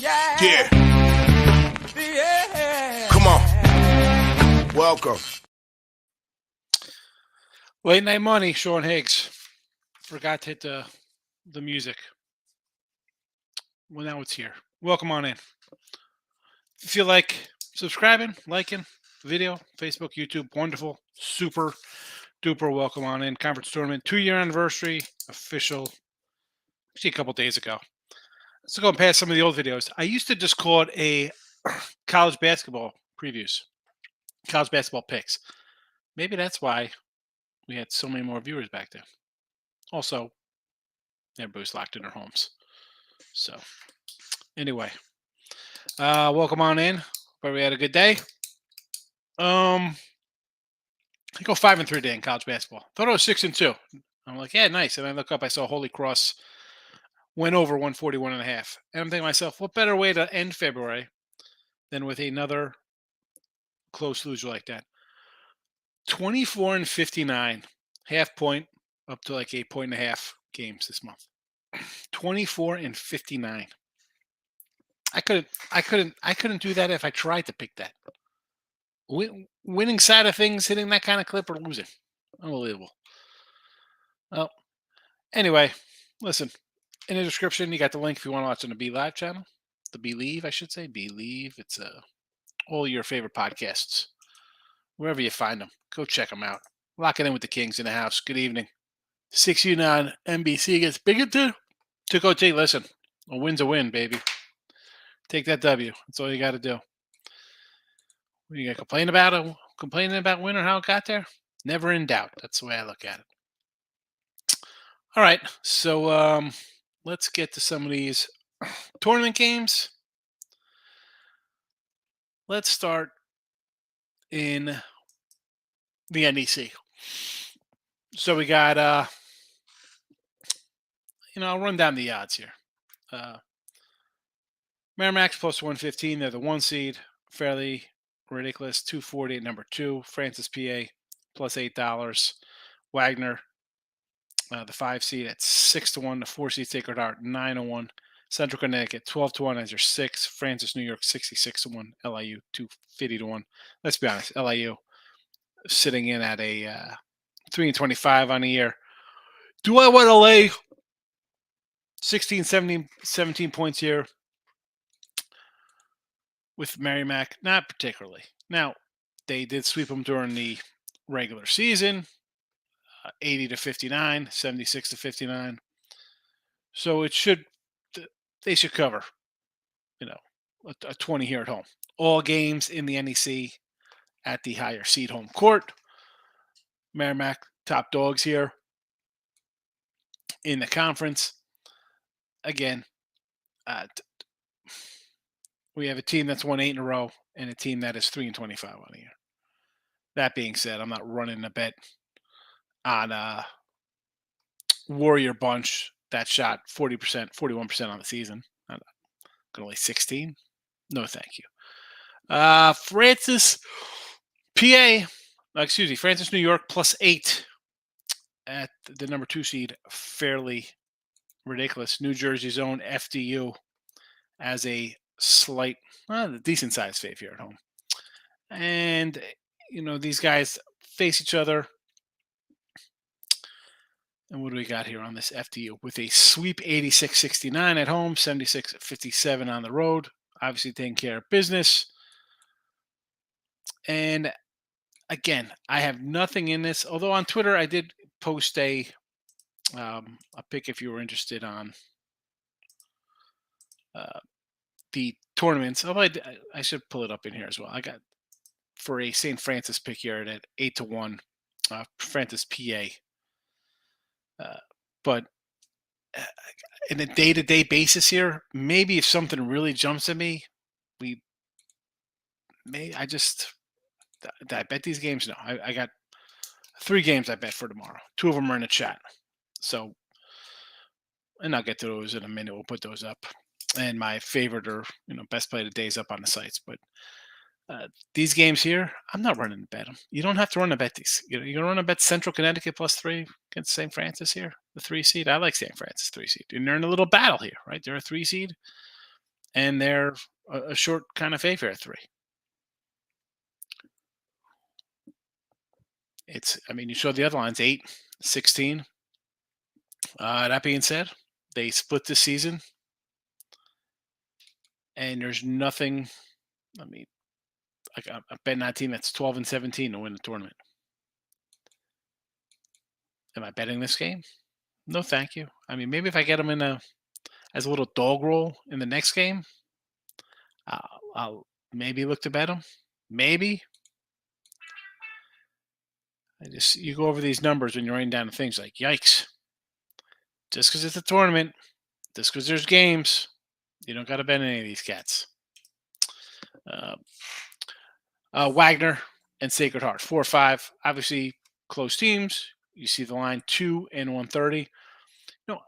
Yeah. Come on. Welcome. Late Night Money, Sean Higgs. Forgot to hit the music. Well, now it's here. Welcome on in. If you feel like subscribing, liking the video, Facebook, YouTube, wonderful, super duper welcome on in. Conference tournament, 2-year anniversary, official, actually a couple days ago. Let's go and pass some of the old videos. I used to just call it a college basketball previews, college basketball picks. Maybe that's why we had so many more viewers back then. Also, everybody's locked in their homes. So, anyway, welcome on in. Hope we had a good day. I go 5-3 today in college basketball. Thought I was 6-2. I'm like, yeah, nice. And I look up, I saw Holy Cross went over 141.5. And I'm thinking to myself, what better way to end February than with another close loser like that? 24-59, half point up to like 8.5 games this month. 24-59. I couldn't do that if I tried to pick that. Winning side of things, hitting that kind of clip, or losing. Unbelievable. Well, anyway, listen. In the description, you got the link if you want to watch on the Be Live channel. The Believe, I should say. Believe. It's all your favorite podcasts. Wherever you find them, go check them out. Lock it in with the Kings in the house. Good evening. 6U on NBC against Binghamton. To go take, listen, a win's a win, baby. Take that W. That's all you got to do. What, you got to complaining about win or how it got there? Never in doubt. That's the way I look at it. All right, so let's get to some of these tournament games. Let's start in the NEC. So we got, I'll run down the odds here. Merrimack's plus 115. They're the 1 seed. Fairly ridiculous. 240 at number 2. Francis, PA, plus $8. Wagner, the 5 seed at 6-1. The 4 seed Sacred Heart, 9-1. Central Connecticut, 12-1 as your 6. Francis, New York, 66-1. LIU, 250-1. Let's be honest, LIU sitting in at a 3-25 on the year. Do I want to lay 16, 17 points here with Merrimack? Not particularly. Now, they did sweep them during the regular season, 80-59, 76-59. So they should cover, a 20 here at home. All games in the NEC at the higher seed home court. Merrimack, top dogs here in the conference. Again, we have a team that's won 8 in a row and a team that is 3-25 on the year. That being said, I'm not running a bet on Warrior Bunch that shot 40%, 41% on the season. I'm going to lay 16. No, thank you. Francis, New York plus 8 at the number 2 seed. Fairly ridiculous. New Jersey's own FDU as a slight, decent sized fave here at home. And, these guys face each other. And what do we got here on this FDU? With a sweep 86-69 at home, 76-57 on the road. Obviously taking care of business. And again, I have nothing in this. Although on Twitter, I did post a pick if you were interested on the tournaments. Although I should pull it up in here as well. I got for a St. Francis pick here at 8-1, Francis, PA. But in a day-to-day basis here, maybe if something really jumps at me, I bet these games? No, I got 3 games I bet for tomorrow. 2 of them are in the chat. So, and I'll get to those in a minute. We'll put those up. And my favorite or, best play of the day is up on the sites. But these games here, I'm not running to bet them. You don't have to run to bet these. You're going to run to bet Central Connecticut plus 3 against St. Francis here, the 3 seed. I like St. Francis 3 seed. And they're in a little battle here, right? They're a 3 seed. and they're a short kind of favorite at 3. I mean, you showed the other lines, 8, 16. That being said, they split this season, and there's nothing. I mean, I bet that team that's 12 and 17 to win the tournament. Am I betting this game? No, thank you. I mean, maybe if I get them as a little dog roll in the next game, I'll maybe look to bet them. Maybe. You go over these numbers when you're writing down things like, yikes. Just because it's a tournament, just because there's games, you don't got to bet any of these cats. Wagner and Sacred Heart, 4-5. Obviously, close teams. You see the line 2 and 130. No.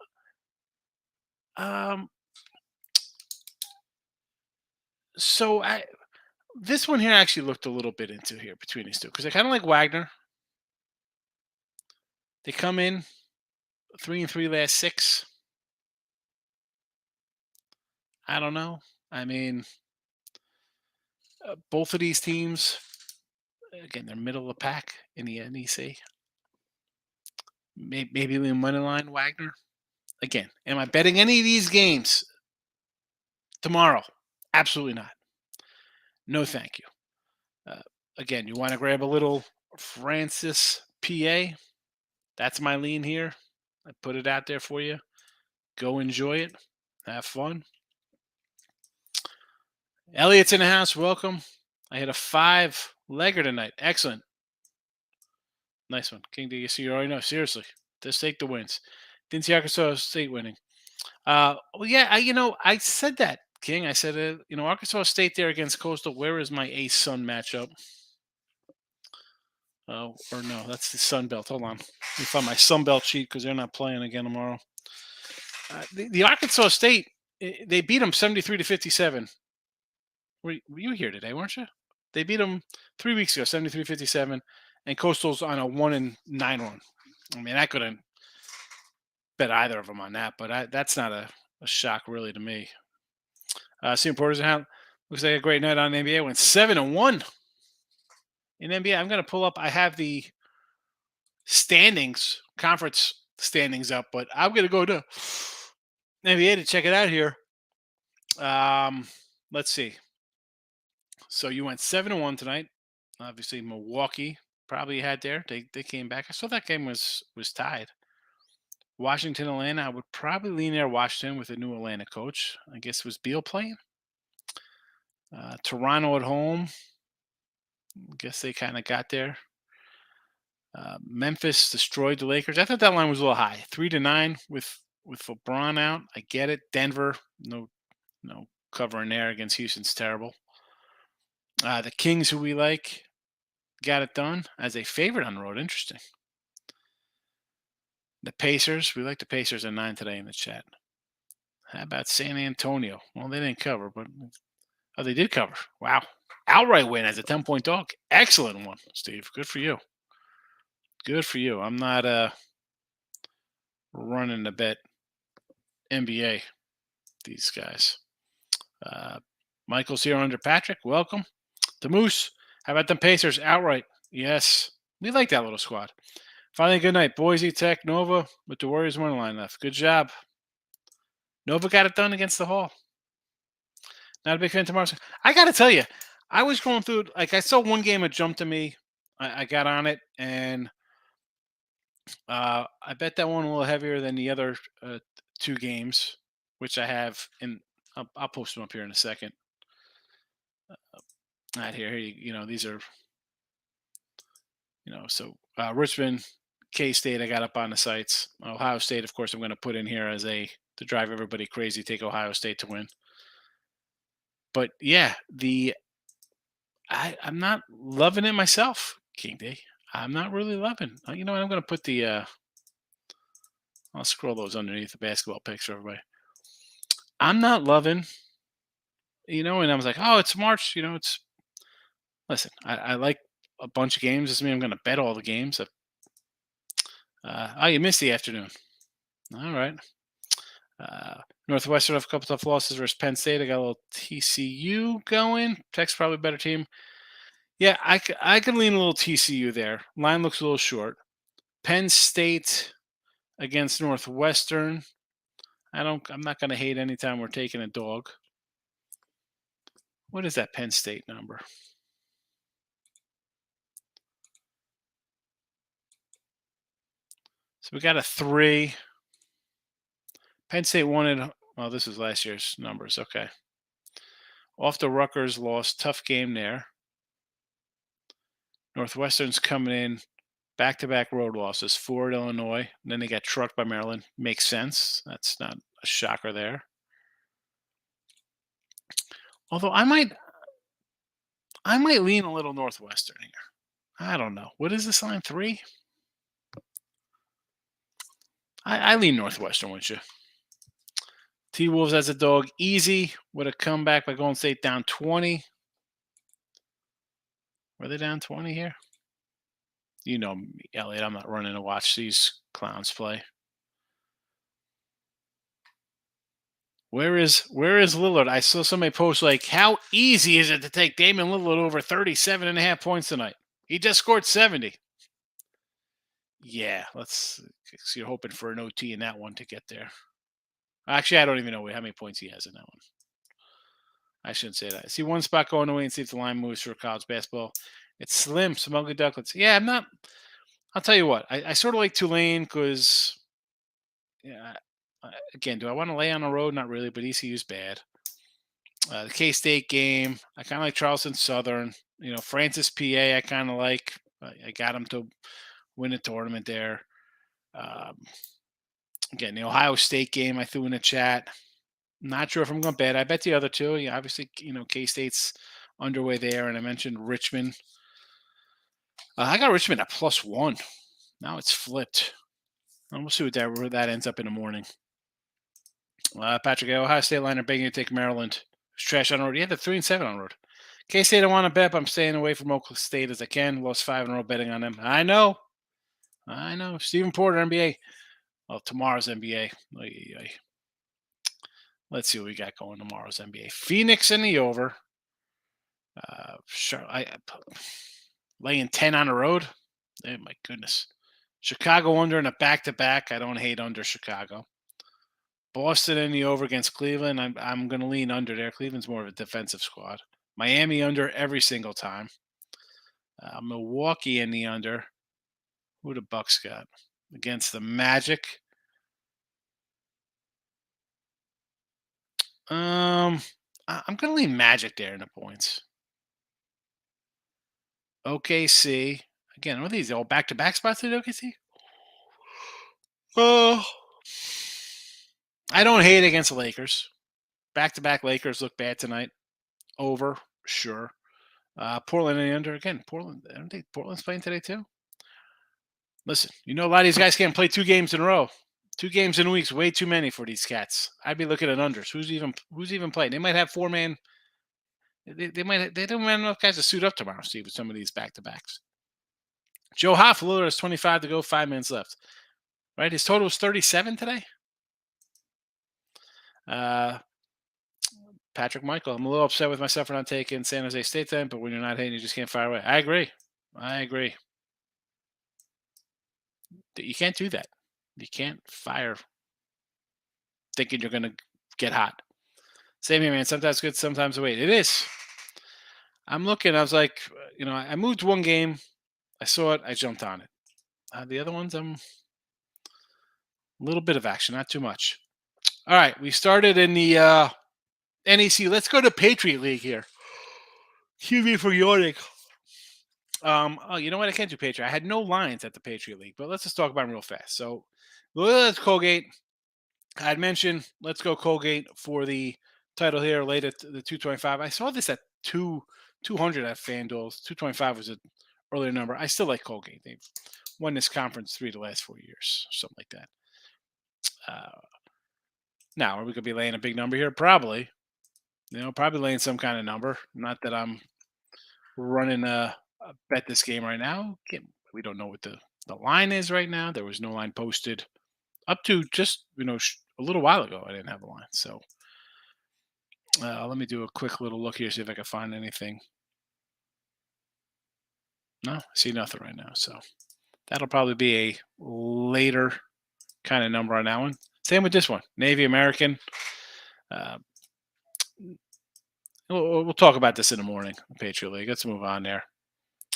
So this one here I actually looked a little bit into here between these two because I kind of like Wagner. They come in 3-3 last 6. I don't know. I mean, both of these teams, again, they're middle of the pack in the NEC. Maybe in money line Wagner. Again, am I betting any of these games tomorrow? Absolutely not. No, thank you. Again, you want to grab a little Francis PA. That's my lean here. I put it out there for you. Go enjoy it. Have fun. Elliot's in the house. Welcome. I hit a 5-legger tonight. Excellent. Nice one. King D, you see, you already know. Seriously. Just take the wins. Didn't see Arkansas State winning. Well, yeah, I said that, King. I said, Arkansas State there against Coastal. Where is my Ace Sun matchup? Oh, or no, that's the Sun Belt. Hold on. Let me find my Sun Belt sheet because they're not playing again tomorrow. The Arkansas State, they beat them 73-57. Were you here today, weren't you? They beat them 3 weeks ago, 73-57, and Coastal's on a 1-9 run. I mean, I couldn't bet either of them on that, but that's not a shock really to me. St. Porter's out. Looks like a great night on the NBA. Went 7-1 in NBA. I'm going to pull up. I have the conference standings up, but I'm going to go to NBA to check it out here. Let's see. So you went 7-1 tonight. Obviously, Milwaukee probably had there. They came back. I saw that game was tied. Washington, Atlanta. I would probably lean there Washington with a new Atlanta coach. I guess was Beal playing. Toronto at home. I guess they kind of got there. Memphis destroyed the Lakers. I thought that line was a little high. 3-9 with LeBron out. I get it. Denver, no covering there against Houston's terrible. The Kings, who we like, got it done as a favorite on the road. Interesting. The Pacers, we like the Pacers at 9 today in the chat. How about San Antonio? Well, they didn't cover, but they did cover. Wow. Outright win as a 10-point dog. Excellent one, Steve. Good for you. Good for you. I'm not running to bet NBA, these guys. Michael's here under Patrick. Welcome. The Moose. How about them Pacers outright? Yes. We like that little squad. Finally, good night. Boise, Tech, Nova with the Warriors money line left. Good job. Nova got it done against the Hall. Not a big fan tomorrow. I got to tell you, I was going through, like, I saw one game that jumped to me. I got on it, and I bet that one a little heavier than the other 2 games, which I have, and I'll post them up here in a second. Not here. These are, so Richmond, K-State, I got up on the sites. Ohio State, of course, I'm going to put in here as to drive everybody crazy, take Ohio State to win. But yeah, I'm not loving it myself, King D. I'm not really loving. You know what? I'm going to put I'll scroll those underneath the basketball picks for everybody. I'm not loving, and I was like, oh, it's March. Listen, I like a bunch of games. Doesn't mean I'm going to bet all the games. You missed the afternoon. All right. Northwestern have a couple tough losses versus Penn State. I got a little TCU going. Tech's probably a better team. Yeah, I could lean a little TCU there. Line looks a little short. Penn State against Northwestern. I'm not going to hate anytime we're taking a dog. What is that Penn State number? So we got a 3. Penn State wanted. Well, this is last year's numbers. Okay. Off the Rutgers loss. Tough game there. Northwestern's coming in. Back-to-back road losses. 4 at Illinois. Then they got trucked by Maryland. Makes sense. That's not a shocker there. Although I might lean a little Northwestern here. I don't know. What is this line? 3? I lean Northwestern, wouldn't you? T-Wolves as a dog, easy. Would have come back by Golden State down 20. Were they down 20 here? You know, Elliot, I'm not running to watch these clowns play. Where is Lillard? I saw somebody post like, how easy is it to take Damian Lillard over 37.5 points tonight? He just scored 70. Yeah, you're hoping for an OT in that one to get there. Actually, I don't even know how many points he has in that one. I shouldn't say that. I see one spot going away and see if the line moves for college basketball. It's slim, some ugly ducklets. Yeah, I'm not. I'll tell you what. I sort of like Tulane because, yeah. Again, do I want to lay on the road? Not really, but ECU's bad. The K-State game, I kind of like Charleston Southern. Francis, PA, I kind of like. I got them to win a tournament there. Again, the Ohio State game I threw in the chat. Not sure if I'm going to bet. I bet the other two. Yeah, obviously, K-State's underway there, and I mentioned Richmond. I got Richmond at +1. Now it's flipped. And we'll see where that ends up in the morning. Patrick, Ohio State line are begging to take Maryland. It's trash on the road. Yeah, they're 3-7 on the road. K-State, I want to bet, but I'm staying away from Oklahoma State as I can. Lost 5 in a row betting on them. I know. Stephen Porter, NBA. Well, tomorrow's NBA. Let's see what we got going tomorrow's NBA. Phoenix in the over. Laying 10 on the road. Oh, my goodness. Chicago under in a back-to-back. I don't hate under Chicago. Boston in the over against Cleveland. I'm going to lean under there. Cleveland's more of a defensive squad. Miami under every single time. Milwaukee in the under. Who the Bucks got? Against the Magic. I'm going to lean Magic there in the points. OKC. Again, are these all back-to-back spots at OKC? Oh. I don't hate against the Lakers. Back-to-back Lakers look bad tonight. Over, sure. Portland in the under. Again, Portland. I don't think Portland's playing today too. Listen, a lot of these guys can't play 2 games in a row. 2 games in a week's way too many for these cats. I'd be looking at unders. Who's even playing? They might have 4-man. They don't have enough guys to suit up tomorrow, Steve, with some of these back-to-backs. Joe Hoff, Lillard has 25 to go, 5 minutes left. Right? His total was 37 today. Patrick Michael, I'm a little upset with myself for not taking San Jose State then, but when you're not hating, you just can't fire away. I agree. You can't do that. You can't fire thinking you're going to get hot. Same here, man. Sometimes good, sometimes wait. It is. I'm looking. I was like, I moved one game. I saw it. I jumped on it. The other ones, I'm a little bit of action, not too much. All right. We started in the NEC. Let's go to Patriot League here. Excuse me for yawning. You know what? I can't do Patriot. I had no lines at the Patriot League, but let's just talk about them real fast. So, let's Colgate. I had mentioned let's go Colgate for the title here late at the 225. I saw this at 200 at FanDuel. 225 was an earlier number. I still like Colgate. They've won this conference 3 of the last 4 years, something like that. Now, are we going to be laying a big number here? Probably. Probably laying some kind of number. Not that I'm running a bet this game right now. We don't know what the line is right now. There was no line posted up to just, a little while ago, I didn't have a line. So let me do a quick little look here, see if I can find anything. No, I see nothing right now. So that'll probably be a later kind of number on that one. Same with this one, Navy American. Uh, we'll talk about this in the morning, Patriot League. Let's move on there.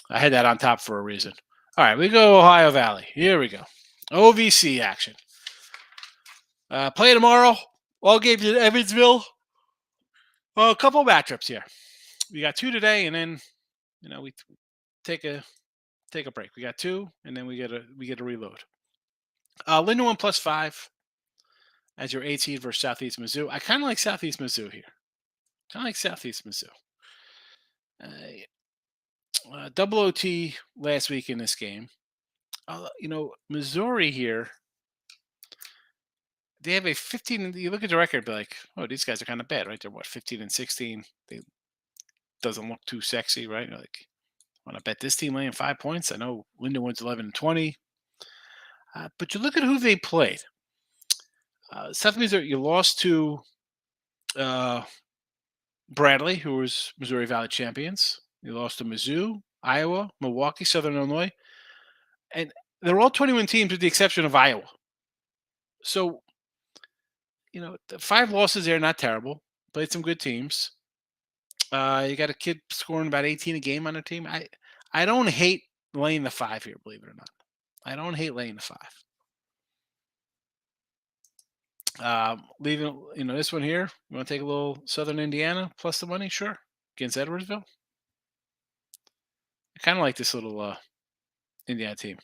I had that on top for a reason. All right, we go Ohio Valley. Here we go. OVC action. Play tomorrow. All games in Evansville. Well, a couple matchups here. We got 2 today, and then we take a break. We got 2, and then we get a reload. Lindenwood +5 as your 8 seed versus Southeast Mizzou. I kind of like Southeast Mizzou here. Double OT last week in this game. Missouri here, they have a 15. You look at the record, be like, oh, these guys are kind of bad, right? They're 15-16. They doesn't look too sexy, right? You're like, want to bet this team laying 5 points? I know Lindenwood's 11-20, but you look at who they played. South Missouri, you lost to Bradley, who was Missouri Valley champions. You lost to Mizzou, Iowa, Milwaukee, Southern Illinois, and they're all 21 teams with the exception of Iowa. So, the 5 losses there, not terrible. Played some good teams. You got a kid scoring about 18 a game on their team. I don't hate laying the 5 here, believe it or not. I don't hate laying the 5. Leaving, this one here. You want to take a little Southern Indiana plus the money? Sure. Against Edwardsville. I kind of like this little Indiana team.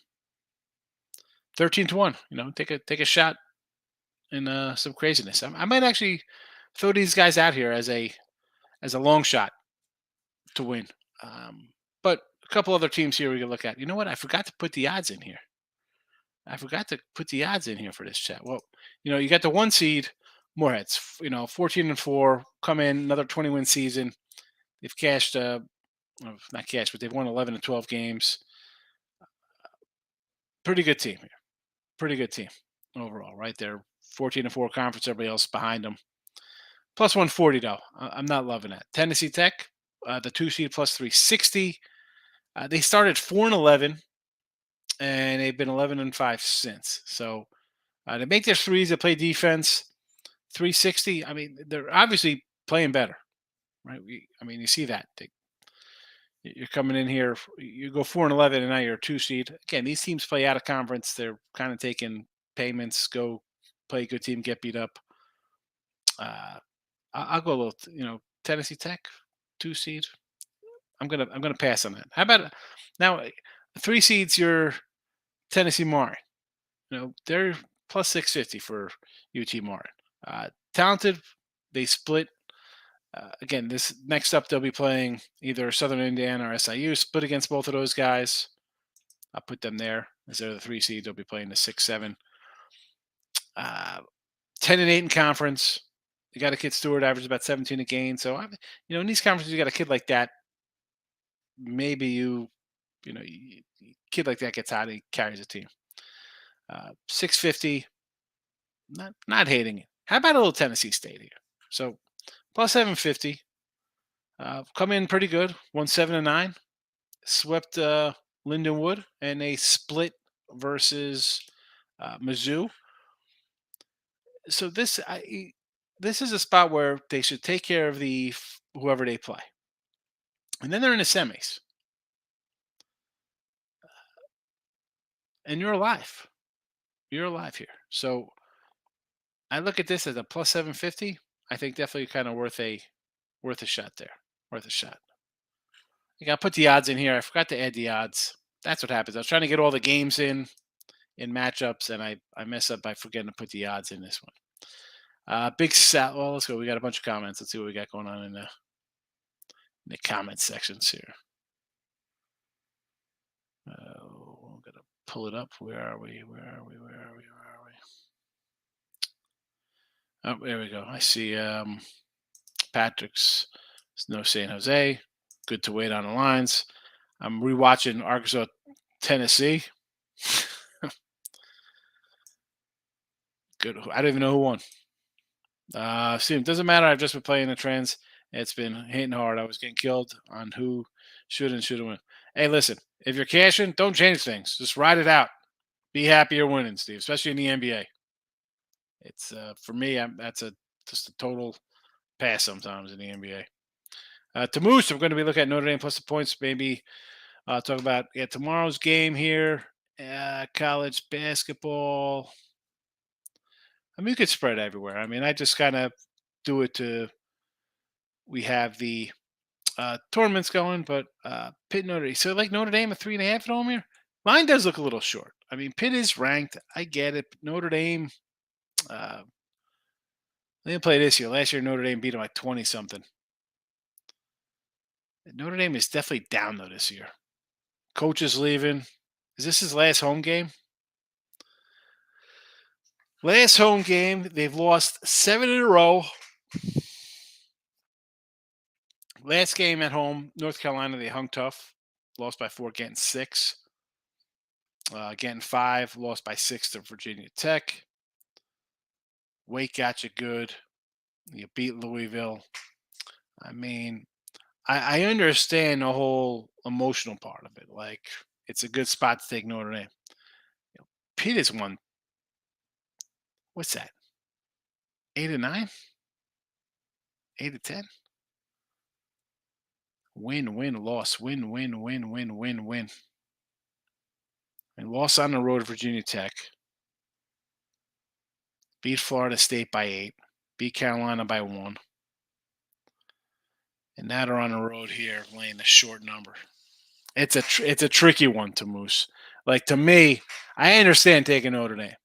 13-1. Take a shot in some craziness. I might actually throw these guys out here as a long shot to win. But a couple other teams here we can look at. You know what? I forgot to put the odds in here. For this chat. Well, you got the 1 seed, Moreheads, 14-4, come in, another 20-win season. They've cashed, not cashed, but they've won 11 to 12 games. Pretty good team here. Pretty good team overall, right there. 14-4 conference, everybody else behind them. Plus 140, though. I'm not loving that. Tennessee Tech, the 2 seed, plus 360. They started 4-11. And they've been 11-5 since. So they make their threes. They play defense. 360. I mean, they're obviously playing better, right? You see that. You're coming in here. You go 4-11, and now you're a 2 seed. Again, these teams play out of conference. They're kind of taking payments. Go play a good team, get beat up. I'll go a little. Tennessee Tech, 2 seed. I'm gonna pass on that. How about now? 3 seeds. You're Tennessee Martin. They're plus 650 for UT Martin. Talented. They split. Again, this next up, they'll be playing either Southern Indiana or SIU. Split against both of those guys. I'll put them there as they're the 3 seeds. They'll be playing the 6-7. 10-8 in conference. You got a kid Stewart, average about 17 a game. So, in these conferences, you got a kid like that. Maybe kid like that gets out, he carries a team. 650, not hating it. How about a little Tennessee State here? So plus 750, come in pretty good. 1-7-9, swept Lindenwood, and they split versus Mizzou. So this is a spot where they should take care of whoever they play, and then they're in the semis, and you're alive. You're alive here. So I look at this as a plus 750. I think definitely kind of worth a shot there. Worth a shot. I got to put the odds in here. I forgot to add the odds. That's what happens. I was trying to get all the games in matchups, and I mess up by forgetting to put the odds in this one. Big South. Well, let's go. We got a bunch of comments. Let's see what we got going on in the comment sections here. I'm gonna pull it up. Where are we? Oh, there we go. I see Patrick's no San Jose. Good to wait on the lines. I'm rewatching Arkansas, Tennessee. Good. I don't even know who won. See, it doesn't matter. I've just been playing the trends. It's been hitting hard. I was getting killed on who should and shouldn't win. Hey, listen, if you're cashing, don't change things. Just ride it out. Be happy you're winning, Steve, especially in the NBA. It's for me, that's just a total pass sometimes in the NBA. To Moose, I'm going to be looking at Notre Dame plus the points. Maybe talk about tomorrow's game here. College basketball. I mean, you could spread everywhere. I mean, I just kind of do it to. We have the tournaments going, but Pitt Notre Dame. So like Notre Dame at 3.5 at home here. Mine does look a little short. I mean, Pitt is ranked. I get it. Notre Dame. They didn't play this year. Last year, Notre Dame beat them by 20 something. Notre Dame is definitely down though this year. Coach is leaving. Is this his last home game? Last home game, they've lost 7 in a row. Last game at home, North Carolina, they hung tough. Lost by 4, getting 6. Getting 5, lost by 6 to Virginia Tech. Wake got you good. You beat Louisville. I mean, I understand the whole emotional part of it. Like, it's a good spot to take Notre Dame. Pitt has won. What's that? 8 to 9? 8 to 10? Win, win, loss. Win, win, win, win, win, win. And loss on the road to Virginia Tech. Beat Florida State by 8. Beat Carolina by 1. And now they're on the road here, laying a short number. It's a tricky one to Moose. Like, to me, I understand taking Notre Dame.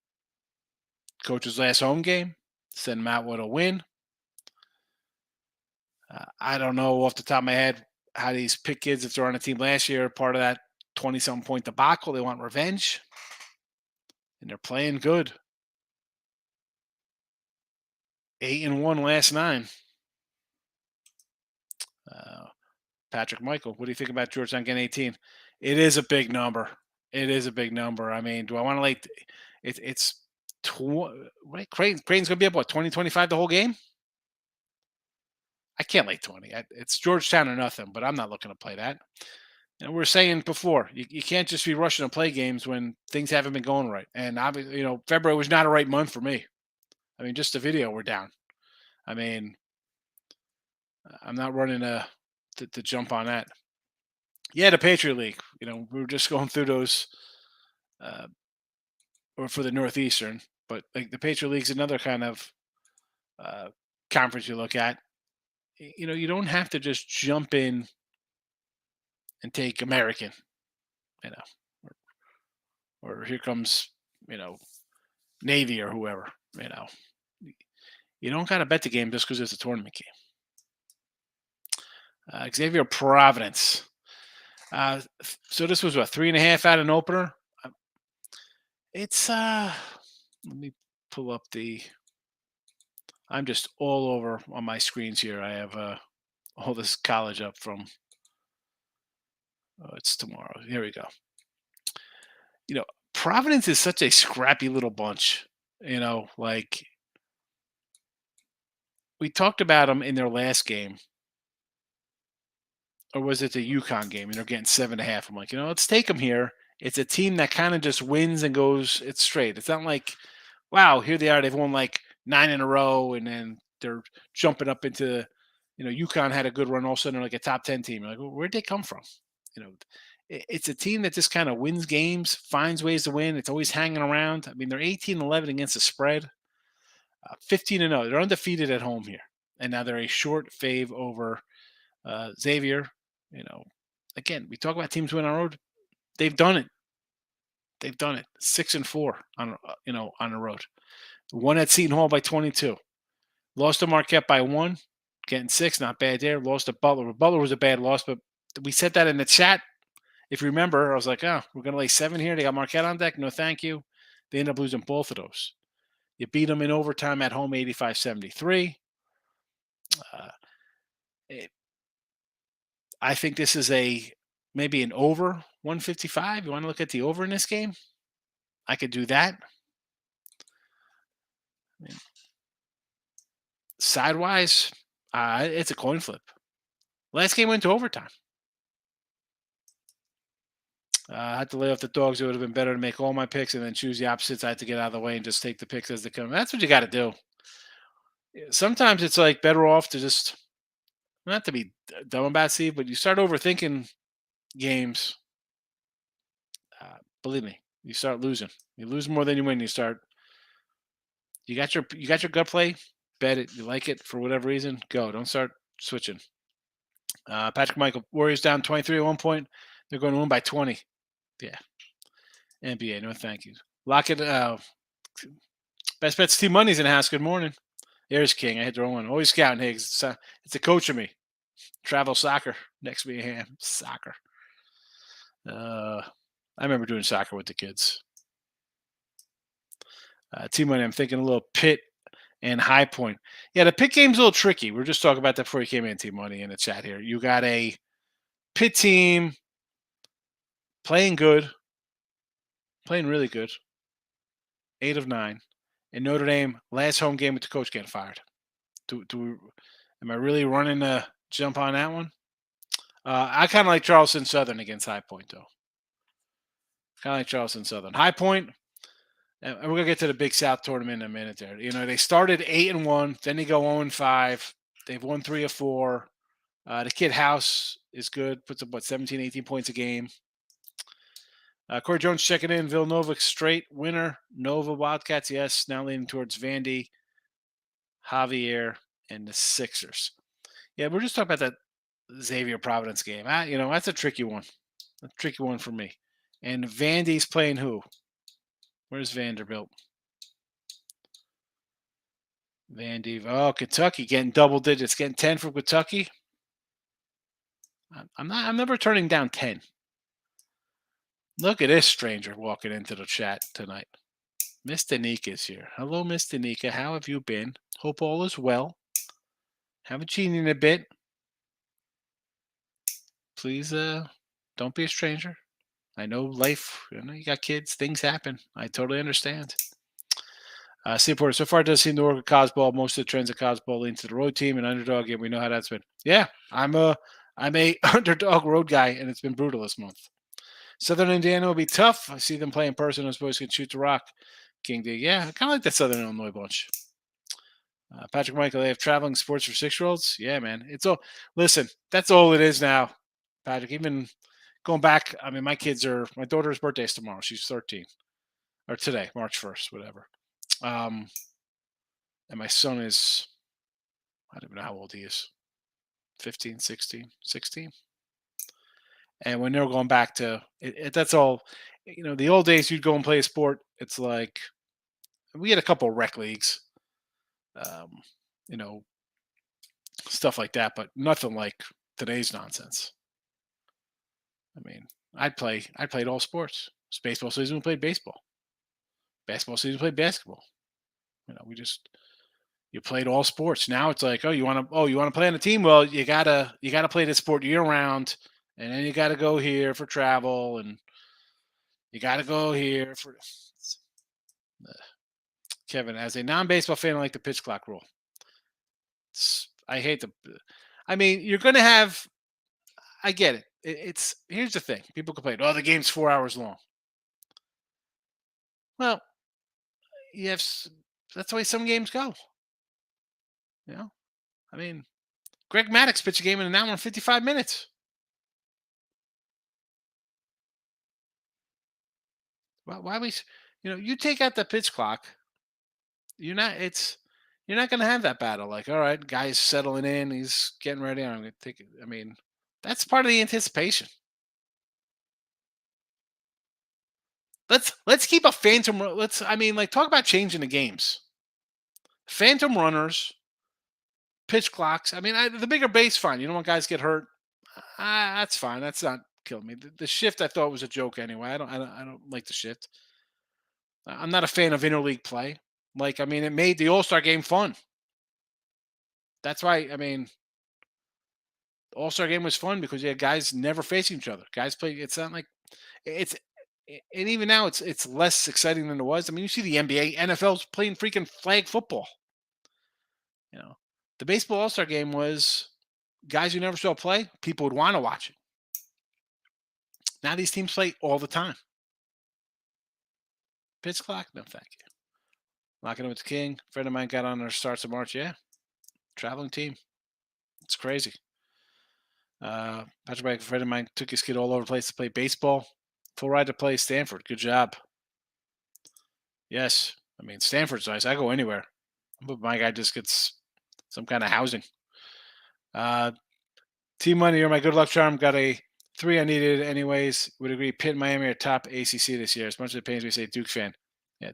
Coach's last home game, send them out with a win. I don't know off the top of my head how these Pitt kids, if they're on a team last year, part of that 20-something point debacle, they want revenge. And they're playing good. 8-1 last 9. Patrick Michael, what do you think about Georgetown getting 18? It is a big number. It is a big number. I mean, do I want to like it's right? Creighton's going to be up, what, 20, 25 the whole game? I can't lay 20. It's Georgetown or nothing, but I'm not looking to play that. And we were saying before, you can't just be rushing to play games when things haven't been going right. And obviously, February was not a right month for me. I mean, just the video, we're down. I mean, I'm not running to jump on that. Yeah, the Patriot League. We were just going through those, or for the Northeastern, but like the Patriot League's another kind of conference you look at. You don't have to just jump in and take American, or here comes, Navy or whoever, You don't got to bet the game just because it's a tournament game. Xavier Providence. So this was what, 3.5 out an opener. It's let me pull up I'm just all over on my screens here. I have all this college up from. Oh, it's tomorrow. Here we go. Providence is such a scrappy little bunch. Like we talked about them in their last game. Or was it the UConn game? And they're getting 7.5. I'm like, let's take them here. It's a team that kind of just wins and goes. It's straight. It's not like, wow, here they are. They've won like 9 in a row, and then they're jumping up into, UConn had a good run. All of a sudden, they're like a top 10 team. You're like, well, where'd they come from? It's a team that just kind of wins games, finds ways to win. It's always hanging around. I mean, they're 18-11 against the spread, 15-0. They're undefeated at home here, and now they're a short fave over Xavier. Again, we talk about teams winning on the road. They've done it. 6-4 on the road. Won at Seton Hall by 22. Lost to Marquette by 1. Getting 6, not bad there. Lost to Butler. Butler was a bad loss, but we said that in the chat. If you remember, I was like, we're going to lay 7 here. They got Marquette on deck. No, thank you. They ended up losing both of those. You beat them in overtime at home, 85-73. I think this is maybe an over 155. You want to look at the over in this game? I could do that. mean, sidewise, it's a coin flip. Last game went to overtime. I had to lay off the dogs. It would have been better to make all my picks and then choose the opposites. I had to get out of the way and just take the picks as they come. That's what you got to do. Sometimes it's like better off to just not to be dumb about Steve, but you start overthinking games. Believe me, you start losing. You lose more than you win. You got your gut play. Bet it. You like it for whatever reason. Go. Don't start switching. Patrick Michael, Warriors down 23 at one point. They're going to win by 20. Yeah. NBA, no thank you. Lock it. Best bets team money's in the house. Good morning. There's King. I hit the wrong one. Always scouting Higgs. It's a coach of me. Travel soccer. Next me ham. Soccer. I remember doing soccer with the kids. Team money. I'm thinking a little Pitt and High Point. Yeah, the Pitt game's a little tricky. We were just talking about that before you came in, Team Money, in the chat here. You got a Pitt team playing good, playing really good, 8 of 9, and Notre Dame last home game with the coach getting fired. Am I really running a jump on that one? I kind of like Charleston Southern against High Point, though. Kind of like Charleston Southern. High Point, and we're gonna get to the Big South tournament in a minute. There, they started 8-1, then they go 0-5. They've won 3 of 4. The kid House is good, puts up 17, 18 points a game. Corey Jones checking in. Villanova straight winner. Nova Wildcats, yes, now leaning towards Vandy, Javier, and the Sixers. Yeah, we're just talking about that Xavier Providence game. That's a tricky one. A tricky one for me. And Vandy's playing who? Where's Vanderbilt? Vandy. Oh, Kentucky getting double digits, getting 10 from Kentucky. I'm never turning down 10. Look at this stranger walking into the chat tonight. Miss Danica is here. Hello, Miss Danica. How have you been? Hope all is well. Haven't seen you in a bit. Please, don't be a stranger. I know life. You got kids. Things happen. I totally understand. Singapore, so far it does seem to work with Cosball. Most of the trends of Cosball lean to the road team and underdog, and we know how that's been. Yeah, I'm a underdog road guy, and it's been brutal this month. Southern Indiana will be tough. I see them play in person. I'm supposed to shoot the rock. King D. Yeah, I kind of like that Southern Illinois bunch. Patrick Michael, they have traveling sports for 6-year-olds. Yeah, man. Listen, that's all it is now, Patrick. Even going back, my daughter's birthday is tomorrow. She's 13. Or today, March 1st, whatever. And my son is, I don't even know how old he is. 15, 16, 16. And when they're going back to that's all, the old days you'd go and play a sport. It's like we had a couple of rec leagues, you know, stuff like that, but nothing like today's nonsense. I played all sports. It's baseball season, we played baseball. Basketball season, we played basketball. You played all sports. Now it's like, you want to play on a team? Well, you gotta play this sport year round, and then you gotta go here for travel, and you gotta go here for. Kevin, as a non-baseball fan, I like the pitch clock rule. I hate the. You're gonna have. I get it. Here's the thing. People complain, the game's 4 hours long. Well, yes, that's the way some games go. Greg Maddux pitched a game in an hour and 55 minutes. Why we? You take out the pitch clock. You're not going to have that battle. Like, all right, guy's settling in, he's getting ready. I'm going to take it. That's part of the anticipation. Let's keep a phantom. Talk about changing the games. Phantom runners, pitch clocks. The bigger base, fine. You don't want guys get hurt. That's fine. That's not killing me. The shift I thought was a joke anyway. I don't like the shift. I'm not a fan of interleague play. It made the All-Star game fun. That's why. The All-Star game was fun because you had guys never facing each other. Guys play. It's not like it's And even now, it's less exciting than it was. I mean, you see the NBA, NFL's playing freaking flag football. You know, the baseball All Star game was guys you never saw play. People would want to watch it. Now these teams play all the time. Pitch clock? No, thank you. Locking in with the King. A friend of mine got on their starts of March. Yeah, traveling team. It's crazy. Patrick, a friend of mine, took his kid all over the place to play baseball. Full ride to play Stanford. Good job. Yes. I mean, Stanford's nice. I go anywhere. But my guy just gets some kind of housing. Team Money, you're my good luck charm. Got a 3 I needed anyways. Would agree. Pitt, Miami are top ACC this year. As much as it pains me to say Duke fan. Yeah.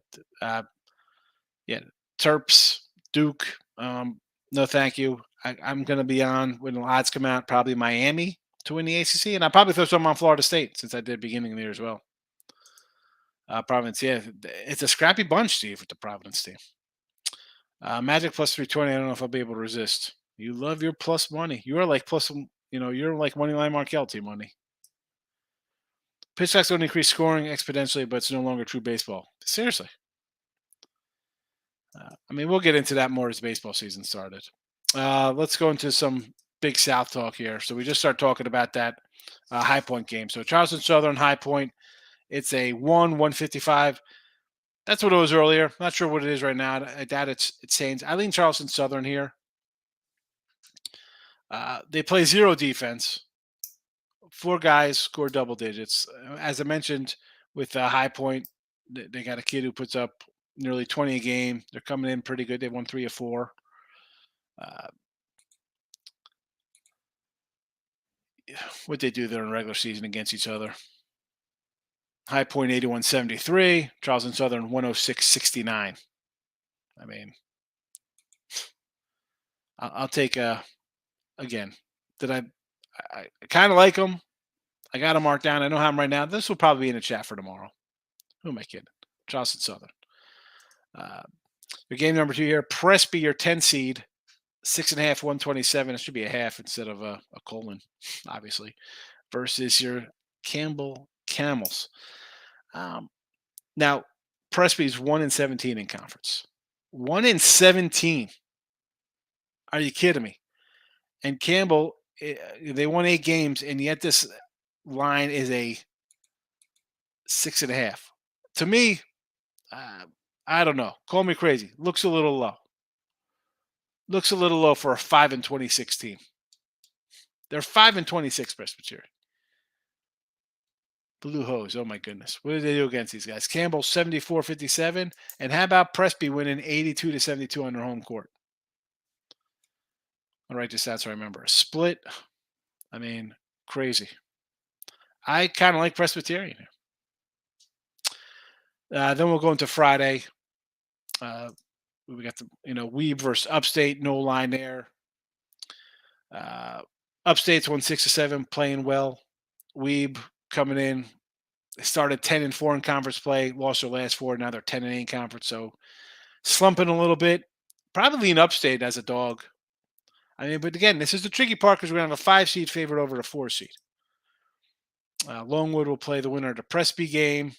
Yeah. Terps, Duke. No, thank you. I'm going to be on when the odds come out, probably Miami to win the ACC. And I'll probably throw some on Florida State since I did beginning of the year as well. Providence, yeah. It's a scrappy bunch, Steve, with the Providence team. Magic plus 320. I don't know if I'll be able to resist. You love your plus money. You are like plus, you're like Moneyline Markel team money. Pitch tracks don't increase scoring exponentially, but it's no longer true baseball. Seriously. I mean, we'll get into that more as baseball season started. Let's go into some Big South talk here. So we just start talking about that High Point game. So Charleston Southern High Point, it's a 155. That's what it was earlier. Not sure what it is right now. I doubt it's changed. I lean Charleston Southern here. They play zero defense. 4 guys score double digits. As I mentioned with High Point, they got a kid who puts up nearly 20 a game. They're coming in pretty good. They won 3 or 4. What they do there in regular season against each other. High Point 81-73, Charleston Southern 106-69. I mean, I'll take again. Did I kind of like them? I got them marked down. I know how I'm right now. This will probably be in the chat for tomorrow. Who am I kidding? Charleston Southern. Your game number 2 here. Presby, your 10 seed, 6.5, 127. It should be a half instead of a colon, obviously. Versus your Campbell Camels. Now, Presby's 1-17 in conference. 1-17. Are you kidding me? And Campbell, they won 8 games, and yet this line is a 6.5. To me, I don't know. Call me crazy. Looks a little low. Looks a little low for a 5-26 team. They're 5-26 Presbyterian. Blue Hose. Oh, my goodness. What did they do against these guys? Campbell 74-57. And how about Presby winning 82-72 on their home court? I'll write this out so I remember. A split. I mean, crazy. I kind of like Presbyterian here. Then we'll go into Friday. We got the Weeb versus Upstate. No line there. Upstate's won 6-7, playing well. Weeb coming in. They started 10-4 in conference play, lost their last 4. Now they're 10-8 in conference, so slumping a little bit. Probably lean Upstate as a dog. I mean, but again, this is the tricky part because we're going to have a 5 seed favored over the 4 seed. Longwood will play the winner of the Presby game.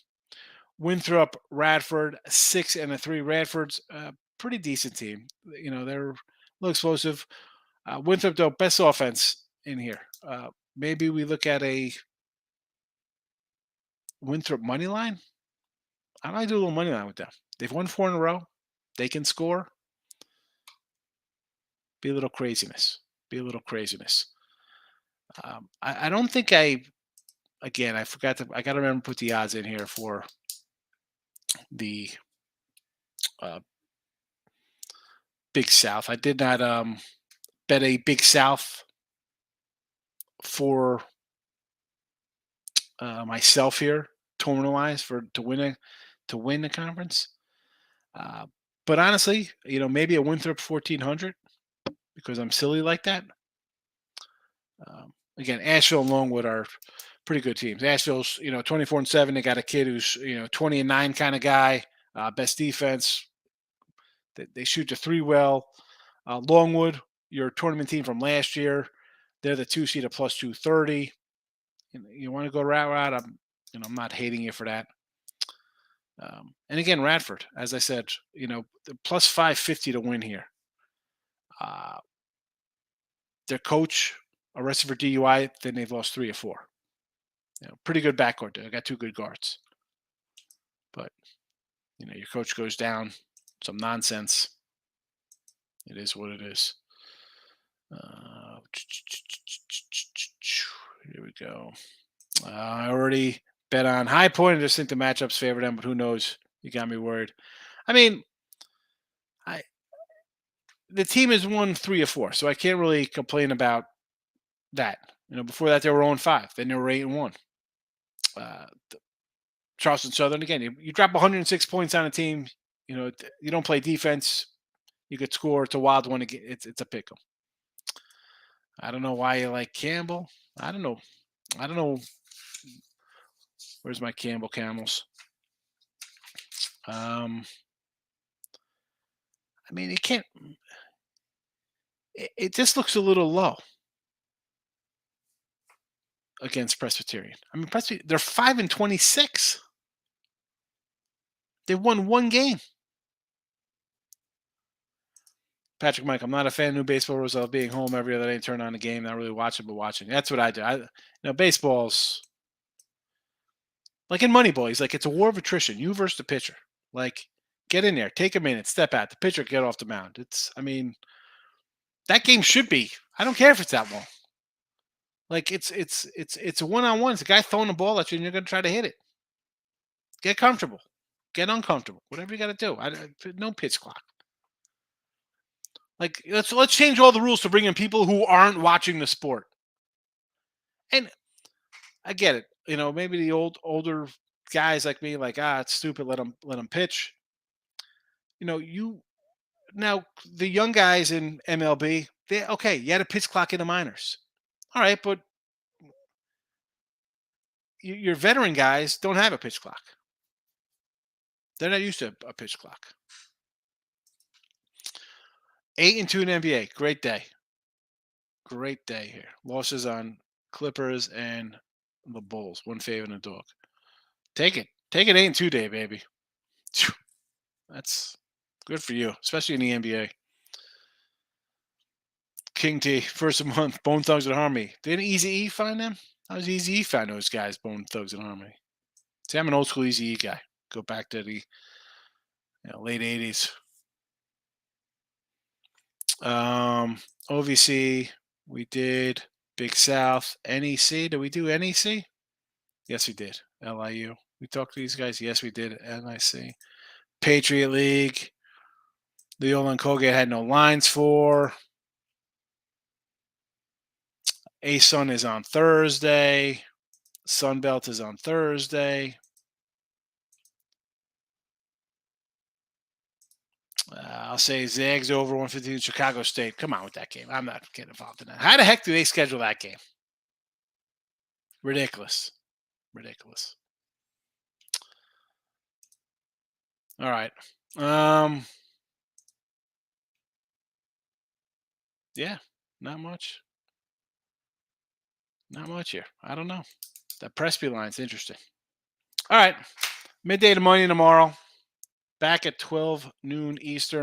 Winthrop, Radford, 6-3. Radford's a pretty decent team. They're a little explosive. Winthrop, though, best offense in here. Maybe we look at a Winthrop money line. I might do a little money line with them. They've won 4 in a row. They can score. Be a little craziness. I don't think I forgot to. I got to remember to put the odds in here for the Big South. I did not bet a Big South for myself here, tournament-wise, to win the conference. But honestly, maybe a Winthrop 1400 because I'm silly like that. Again, Asheville and Longwood are pretty good teams. Asheville's 24-7. They got a kid who's 20-9 kind of guy. Best defense. They shoot the 3 well. Longwood, your tournament team from last year, they're the 2 seed at plus 230. You want to go route. I'm not hating you for that. And again, Radford, as I said, the plus 550 to win here. Their coach arrested for DUI, then they've lost 3 or 4. Pretty good backcourt there. I got 2 good guards. But, your coach goes down. Some nonsense. It is what it is. Here we go. I already bet on High Point. I just think the matchups favor them, but who knows? You got me worried. I mean, the team has won 3 or 4, so I can't really complain about that. Before that they were 0-5, then they were 8-1. Charleston Southern, again, you drop 106 points on a team. You don't play defense. You could score. It's a wild one. It's a pick'em. I don't know why you like Campbell. I don't know. Where's my Campbell Camels? I mean, it can't. It just looks a little low against Presbyterian. I mean, they're 5-26. They won 1 game. Patrick Mike, I'm not a fan of new baseball rules. I love being home every other day and turn on the game. Not really watching, but watching. That's what I do. Baseball's like in Moneyball. He's like, it's a war of attrition. You versus the pitcher. Like, get in there, take a minute, step out. The pitcher get off the mound. That game should be. I don't care if it's that long. Like it's a one-on-one. It's a guy throwing the ball at you, and you're going to try to hit it. Get comfortable. Get uncomfortable. Whatever you got to do. No pitch clock. Like let's change all the rules to bring in people who aren't watching the sport. And I get it. Maybe the older guys like me, like, it's stupid. Let them pitch. Now the young guys in MLB, you had a pitch clock in the minors. All right, but your veteran guys don't have a pitch clock. They're not used to a pitch clock. 8-2 in NBA. Great day. Great day here. Losses on Clippers and the Bulls. 1 favor and a dog. Take it. Take it 8-2 day, baby. That's good for you, especially in the NBA. King T, first of the month, Bone Thugs and Harmony. Didn't Eazy-E find them? How does Eazy-E find those guys, Bone Thugs and Harmony? See, I'm an old school Eazy-E guy. Go back to the late 80s. OVC, we did. Big South, NEC. Did we do NEC? Yes, we did. LIU. We talked to these guys? Yes, we did. NIC. Patriot League. Leola and Colgate had no lines for. ASUN is on Thursday. Sunbelt is on Thursday. I'll say Zags over 115 Chicago State. Come on with that game. I'm not getting involved in that. How the heck do they schedule that game? Ridiculous. All right. Yeah, not much. Not much here. I don't know. That Presby line's interesting. All right. Midday to Monday tomorrow. Back at 12 noon Eastern.